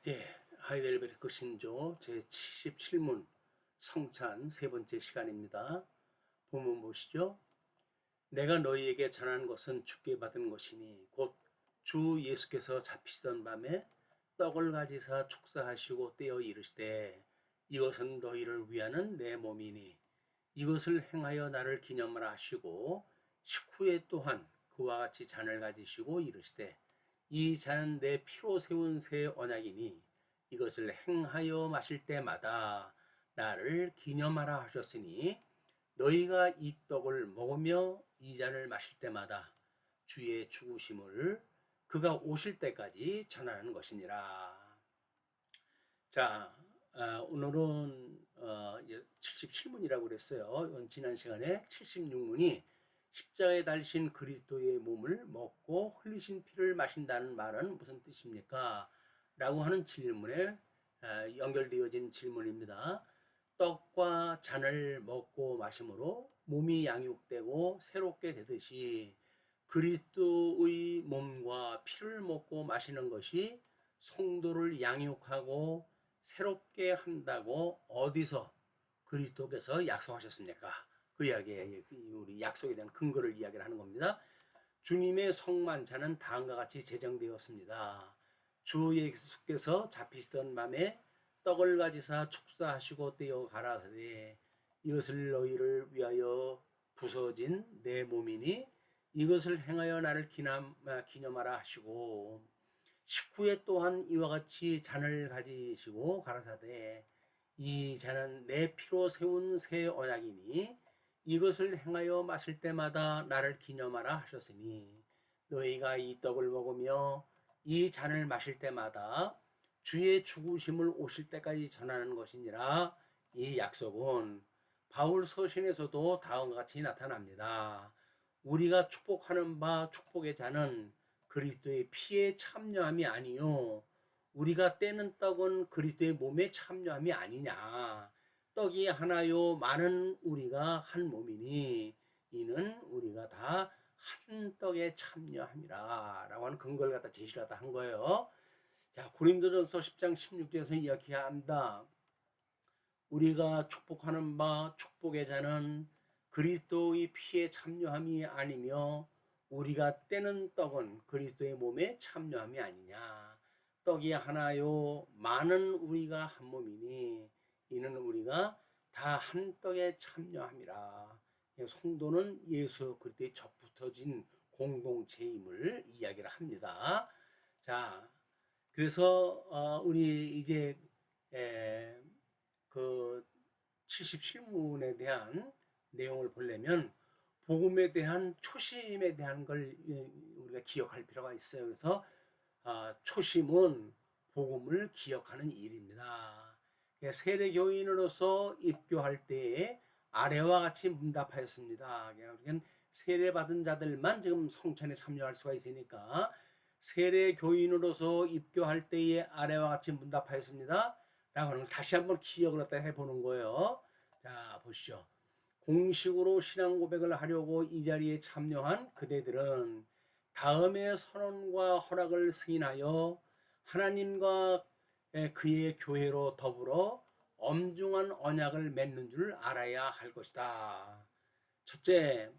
예, 하이델베르크 신조 제77문 성찬 세 번째 시간입니다. 본문 보시죠. 내가 너희에게 전한 것은 주께 받은 것이니 곧 주 예수께서 잡히시던 밤에 떡을 가지사 축사하시고 떼어 이르시되 이것은 너희를 위하는 내 몸이니 이것을 행하여 나를 기념하라 하시고 식후에 또한 그와 같이 잔을 가지시고 이르시되 이 잔은 내 피로 세운 새 언약이니 이것을 행하여 마실 때마다 나를 기념하라 하셨으니 너희가 이 떡을 먹으며 이 잔을 마실 때마다 주의 죽으심을 그가 오실 때까지 전하는 것이니라. 자, 오늘은 77문이라고 그랬어요. 지난 시간에 76문이 십자가에 달리신 그리스도의 몸을 먹고 흘리신 피를 마신다는 말은 무슨 뜻입니까? 라고 하는 질문에 연결되어진 질문입니다. 떡과 잔을 먹고 마심으로 몸이 양육되고 새롭게 되듯이 그리스도의 몸과 피를 먹고 마시는 것이 성도를 양육하고 새롭게 한다고 어디서 그리스도께서 약속하셨습니까? 그 이야기에 우리 약속에 대한 근거를 이야기를 하는 겁니다. 주님의 성만찬은 다음과 같이 제정되었습니다. 주 예수께서 잡히시던 밤에 떡을 가지사 축사하시고 떼어 가라사대 이것을 너희를 위하여 부서진 내 몸이니 이것을 행하여 나를 기념하라 하시고 식후에 또한 이와 같이 잔을 가지시고 가라사대 이 잔은 내 피로 세운 새 언약이니 이것을 행하여 마실 때마다 나를 기념하라 하셨으니 너희가 이 떡을 먹으며 이 잔을 마실 때마다 주의 죽으심을 오실 때까지 전하는 것이니라. 이 약속은 바울 서신에서도 다음과 같이 나타납니다. 우리가 축복하는 바 축복의 잔은 그리스도의 피에 참여함이 아니요 우리가 떼는 떡은 그리스도의 몸에 참여함이 아니냐. 떡이 하나요 많은 우리가 한 몸이니 이는 우리가 다 한 떡에 참여함이라 라고 하는 근거를 갖다 제시를 하다 한 거예요. 자, 고린도전서 10장 16절에서 이야기합니다. 우리가 축복하는 바 축복의 잔은 그리스도의 피에 참여함이 아니며 우리가 떼는 떡은 그리스도의 몸에 참여함이 아니냐. 떡이 하나요 많은 우리가 한 몸이니 이는 우리가 다 한 떡에 참여함이라. 성도는 예수 그리스도의 접붙어진 공동체임을 이야기를 합니다. 자, 그래서 우리 이제 그 77문에 대한 내용을 보려면 복음에 대한 초심에 대한 걸 우리가 기억할 필요가 있어요. 그래서 초심은 복음을 기억하는 일입니다. 세례교인으로서 입교할 때에 아래와 같이 문답하였습니다. 그러니까 세례받은 자들만 지금 성찬에 참여할 수가 있으니까 세례교인으로서 입교할 때에 아래와 같이 문답하였습니다. 라고 하는 걸 다시 한번 기억을 갖다 해보는 거예요. 자, 보시죠. 공식으로 신앙 고백을 하려고 이 자리에 참여한 그대들은 다음의 선언과 허락을 승인하여 하나님과 그의 교회로 더불어 엄중한 언약을 맺는 줄 알아야 할 것이다. 첫째,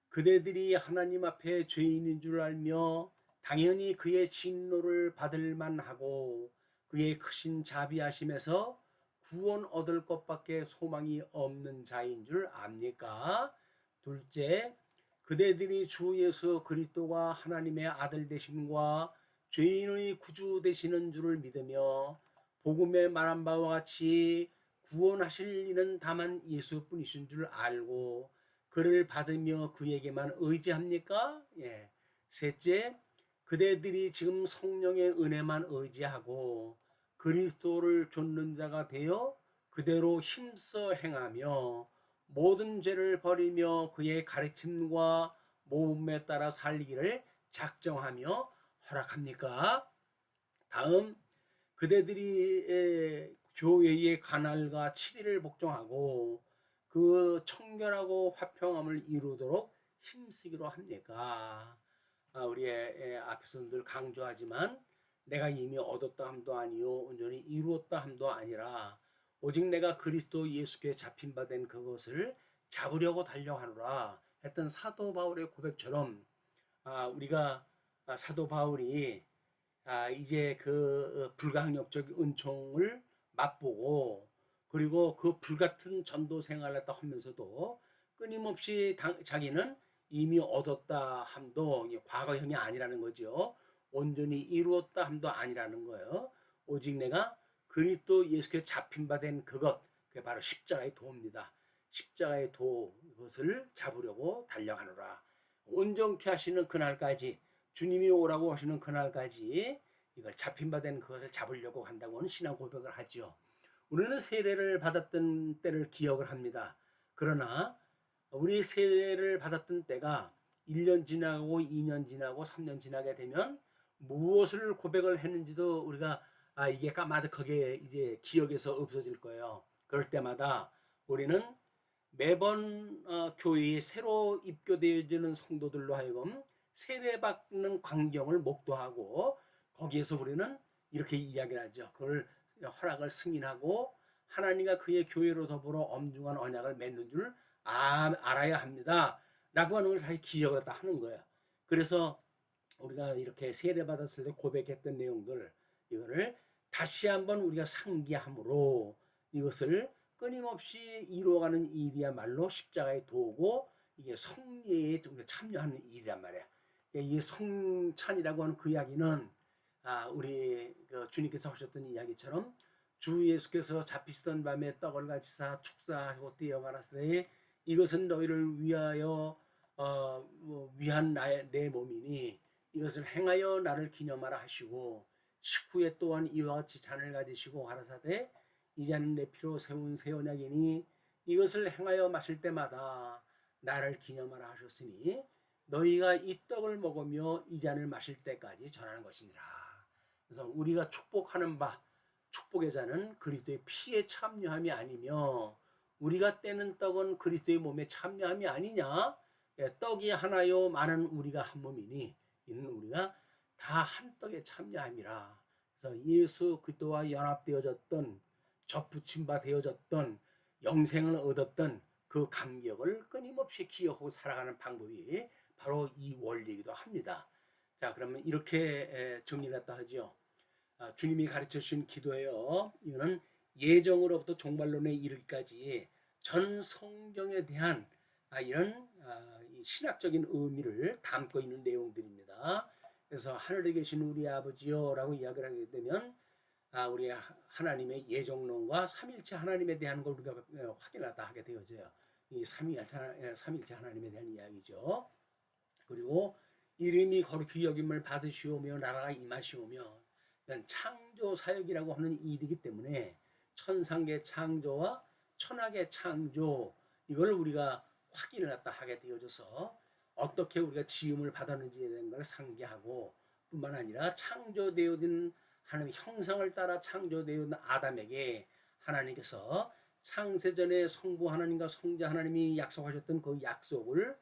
그대들이 하나님 앞에 죄인인 줄 알며 당연히 그의 진노를 받을 만하고 그의 크신 자비하심에서 구원 얻을 것밖에 소망이 없는 자인 줄 압니까? 둘째, 그대들이 주 예수 그리스도가 하나님의 아들 되심과 죄인의 구주 되시는 줄을 믿으며 복음에 말한 바와 같이 구원하실 이는 다만 예수뿐이신 줄 알고 그를 받으며 그에게만 의지합니까? 예. 셋째, 그대들이 지금 성령의 은혜만 의지하고 그리스도를 좇는 자가 되어 그대로 힘써 행하며 모든 죄를 버리며 그의 가르침과 몸에 따라 살기를 작정하며 허락합니까? 다음, 그대들이 교회의 관할과 치리를 복종하고 그 청결하고 화평함을 이루도록 힘쓰기로 합니까? 우리의 앞에서 늘 강조하지만 내가 이미 얻었다 함도 아니요 온전히 이루었다 함도 아니라 오직 내가 그리스도 예수께 잡힌 바 된 그것을 잡으려고 달려하노라 했던 사도 바울의 고백처럼 우리가 사도 바울이 이제 그 불가항력적 은총을 맛보고 그리고 그 불같은 전도 생활을 했다 하면서도 끊임없이 자기는 이미 얻었다 함도 과거형이 아니라는 거죠. 온전히 이루었다 함도 아니라는 거예요. 오직 내가 그리스도 예수께 잡힌 바 된 그것, 그게 바로 십자가의 도입니다. 십자가의 도, 그것을 잡으려고 달려가노라. 온전케 하시는 그날까지, 주님이 오라고 하시는 그날까지 이걸 잡힌 바 된 그것을 잡으려고 한다고는 신앙 고백을 하죠. 우리는 세례를 받았던 때를 기억을 합니다. 그러나 우리 세례를 받았던 때가 1년 지나고 2년 지나고 3년 지나게 되면 무엇을 고백을 했는지도 우리가 이게 까마득하게 이제 기억에서 없어질 거예요. 그럴 때마다 우리는 매번 교회에 새로 입교되어지는 성도들로 하여금 세례받는 광경을 목도하고 거기에서 우리는 이렇게 이야기를 하죠. 그걸 허락을 승인하고 하나님과 그의 교회로 더불어 엄중한 언약을 맺는 줄 알아야 합니다. 라고 하는 걸 다시 기억을 다 하는 거예요. 그래서 우리가 이렇게 세례받았을 때 고백했던 내용들 이거를 다시 한번 우리가 상기함으로 이것을 끊임없이 이루어가는 일이야말로 십자가의 도고 이게 성례에 우리가 참여하는 일이란 말이야. 이 성찬이라고 하는 그 이야기는 우리 그 주님께서 하셨던 이야기처럼 주 예수께서 잡히시던 밤에 떡을 가지사 축사하고 떼어 가라사대 이것은 너희를 위하여 위한 내 몸이니 이것을 행하여 나를 기념하라 하시고 식후에 또한 이와 같이 잔을 가지시고 가라사대 이 잔은 내 피로 세운 새 언약이니 이것을 행하여 마실 때마다 나를 기념하라 하셨으니 너희가 이 떡을 먹으며 이 잔을 마실 때까지 전하는 것이니라. 그래서 우리가 축복하는 바 축복의 잔은 그리스도의 피에 참여함이 아니며 우리가 떼는 떡은 그리스도의 몸에 참여함이 아니냐. 떡이 하나요 많은 우리가 한 몸이니 이는 우리가 다 한 떡에 참여함이라. 그래서 예수 그리스도와 연합되어졌던 접붙임 바 되어졌던 영생을 얻었던 그 감격을 끊임없이 기억하고 살아가는 방법이 바로 이 원리이기도 합니다. 자, 그러면 이렇게 정리를 했다 하죠. 주님이 가르쳐 주신 기도예요. 이거는 예정으로부터 종말론에 이르기까지 전 성경에 대한 이런 신학적인 의미를 담고 있는 내용들입니다. 그래서 하늘에 계신 우리 아버지요 라고 이야기를 하게 되면 우리 하나님의 예정론과 삼일체 하나님에 대한 걸 우리가 확인하다 하게 되어져요. 이 삼일체 하나님에 대한 이야기죠. 그리고 이름이 거룩히 여김을 받으시오며 나라가 임하시오며 창조 사역이라고 하는 일이기 때문에 천상계 창조와 천하계 창조 이걸 우리가 확인을 갖다 하게 되어져서 어떻게 우리가 지음을 받았는지에 대한 걸 상기하고 뿐만 아니라 창조되어진 하나님의 형상을 따라 창조되어진 아담에게 하나님께서 창세전에 성부 하나님과 성자 하나님이 약속하셨던 그 약속을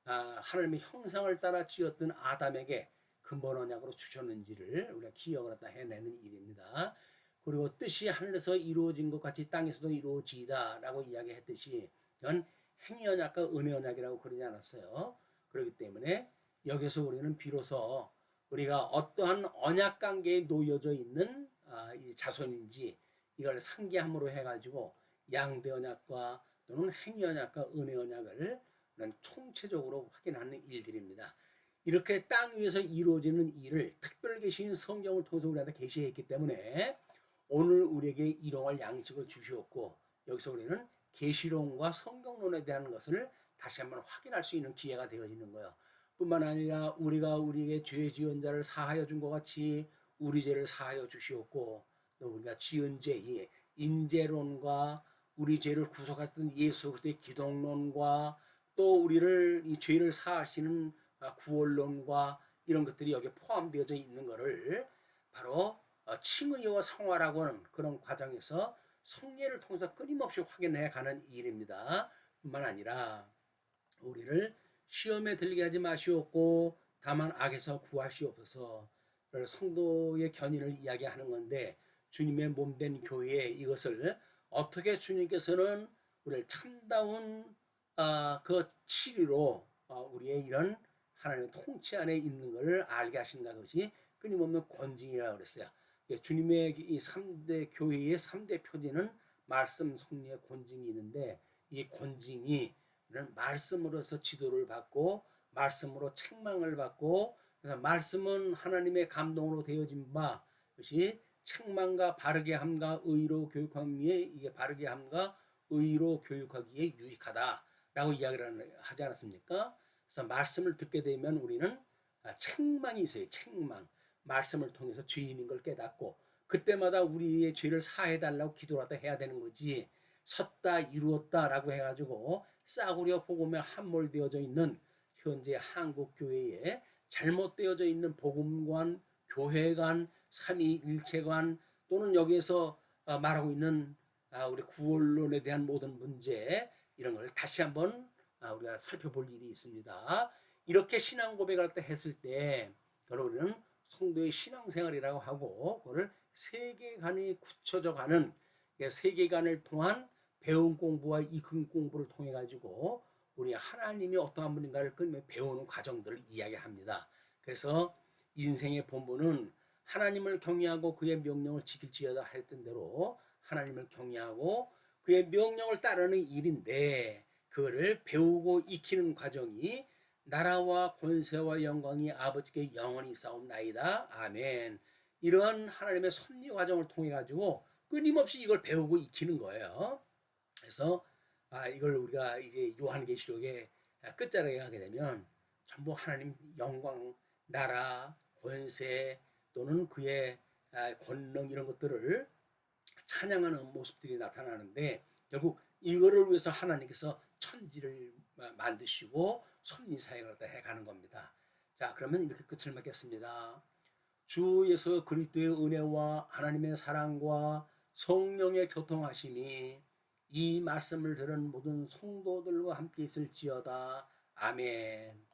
하나님의 형상을 따라 지었던 아담에게 근본 언약으로 주셨는지를 우리가 기억을 갖다 해내는 일입니다. 그리고 뜻이 하늘에서 이루어진 것 같이 땅에서도 이루어지이다 라고 이야기했듯이 이건 행위 언약과 은혜 언약이라고 그러지 않았어요. 그렇기 때문에 여기서 우리는 비로소 우리가 어떠한 언약 관계에 놓여져 있는 이 자손인지 이걸 상기함으로 해가지고 양대 언약과 또는 행위 언약과 은혜 언약을 총체적으로 확인하는 일들입니다. 이렇게 땅 위에서 이루어지는 일을 특별 계시인 성경을 통해서 우리한테 계시했기 때문에 오늘 우리에게 일용할 양식을 주시었고 여기서 우리는 계시론과 성경론에 대한 것을 다시 한번 확인할 수 있는 기회가 되어지는 거예요. 뿐만 아니라 우리가 우리에게 죄 지은 자를 사하여 준 것 같이 우리 죄를 사하여 주시었고 또 우리가 지은 죄, 인재론과 우리 죄를 구속했던 예수 그리스도의 기독론과 또 우리를 이 죄를 사하시는 구원론과 이런 것들이 여기에 포함되어져 있는 것을 바로 칭의와 성화라고 하는 그런 과정에서 성례를 통해서 끊임없이 확인해 가는 일입니다. 뿐만 아니라 우리를 시험에 들게 하지 마시옵고 다만 악에서 구하시옵소서. 성도의 견인을 이야기하는 건데 주님의 몸된 교회에 이것을 어떻게 주님께서는 우리를 참다운 그 치리로 우리의 이런 하나님의 통치 안에 있는 것을 알게 하신가 것이 끊임없는 권징이라고 그랬어요. 주님의 이 3대 교회의 3대 표지는 말씀, 성령의 권징이 있는데 이 권징이 말씀으로서 지도를 받고 말씀으로 책망을 받고 말씀은 하나님의 감동으로 되어진 바 것이 책망과 바르게 함과 의로 교육하기에 이게 바르게 함과 의로 교육하기에 유익하다라고 이야기를 하지 않았습니까? 그래서 말씀을 듣게 되면 우리는 책망이 있어요. 책망. 말씀을 통해서 죄인인 걸 깨닫고 그때마다 우리의 죄를 사해 달라고 기도하다 해야 되는 거지. 섰다 이루었다라고 해가지고 싸구려 복음에 함몰되어져 있는 현재 한국 교회에 잘못되어져 있는 복음관, 교회관, 삼위일체관 또는 여기에서 말하고 있는 우리 구원론에 대한 모든 문제 이런 걸 다시 한번 우리가 살펴볼 일이 있습니다. 이렇게 신앙 고백을 했을 때 우리는 성도의 신앙생활이라고 하고 그걸 세계관이 굳혀져 가는 세계관을 통한 배운 공부와 익힌 공부를 통해 가지고 우리 하나님이 어떠한 분인가를 배우는 과정들을 이야기합니다. 그래서 인생의 본분은 하나님을 경외하고 그의 명령을 지킬지어다 했던 대로 하나님을 경외하고 그의 명령을 따르는 일인데 그거를 배우고 익히는 과정이 나라와 권세와 영광이 아버지께 영원히 싸움나이다. 아멘. 이러한 하나님의 섭리 과정을 통해 가지고 끊임없이 이걸 배우고 익히는 거예요. 그래서 이걸 우리가 이제 요한계시록의 끝자락에 가게 되면 전부 하나님 영광, 나라, 권세 또는 그의 권능 이런 것들을 찬양하는 모습들이 나타나는데 결국 이거를 위해서 하나님께서 천지를 만드시고 섭리사역을 해가는 겁니다. 자, 그러면 이렇게 끝을 맺겠습니다. 주 예수 그리스도의 은혜와 하나님의 사랑과 성령의 교통하심이 이 말씀을 들은 모든 성도들과 함께 있을지어다. 아멘.